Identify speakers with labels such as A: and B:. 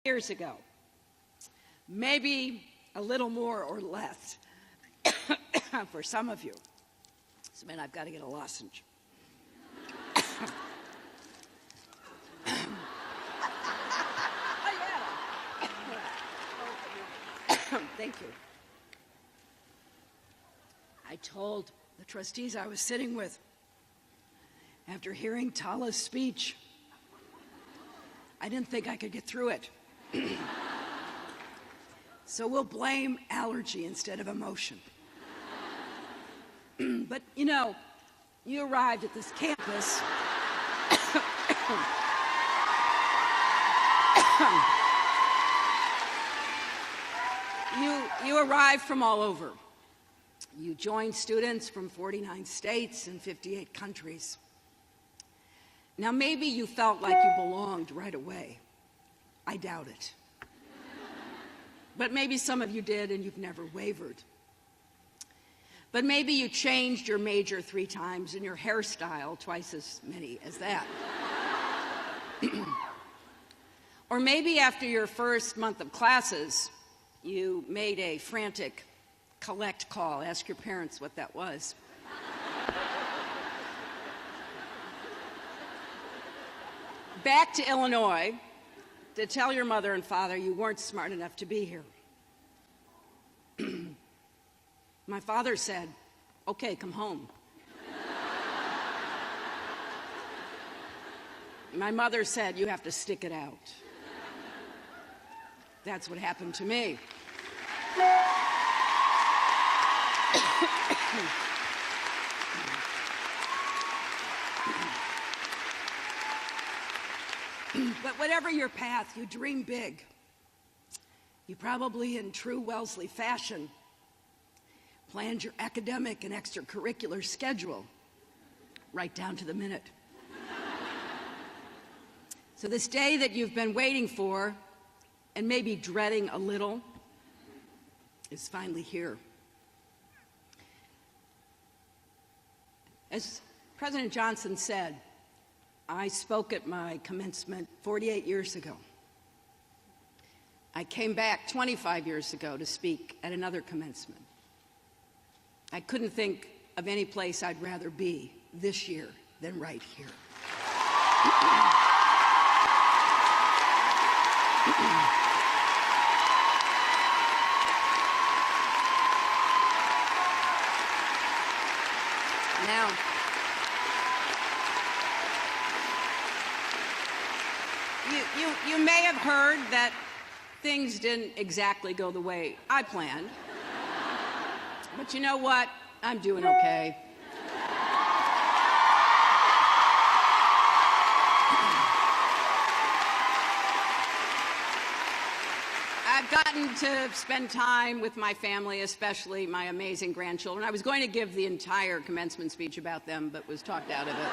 A: years ago, maybe a little more or less for some of you. This meant I've got to get a lozenge. Thank you. I told the trustees I was sitting with, after hearing Tala's speech, I didn't think I could get through it. So we'll blame allergy instead of emotion. But, you know, you arrived at this campus. You arrived from all over. You joined students from 49 states and 58 countries. Now, maybe you felt like you belonged right away. I doubt it. But maybe some of you did, and you've never wavered. But maybe you changed your major 3 times and your hairstyle twice as many as that. Or maybe after your first month of classes, you made a frantic collect call. Ask your parents what that was. Back to Illinois to tell your mother and father you weren't smart enough to be here. My father said, "Okay, come home." My mother said, "You have to stick it out." That's what happened to me. But whatever your path, you dream big. You probably, in true Wellesley fashion, planned your academic and extracurricular schedule right down to the minute. So this day that you've been waiting for, and maybe dreading a little, is finally here. As President Johnson said, I spoke at my commencement 48 years ago. I came back 25 years ago to speak at another commencement. I couldn't think of any place I'd rather be this year than right here. Now, you may have heard that things didn't exactly go the way I planned. But you know what? I'm doing okay. I've gotten to spend time with my family, especially my amazing grandchildren. I was going to give the entire commencement speech about them, but was talked out of it.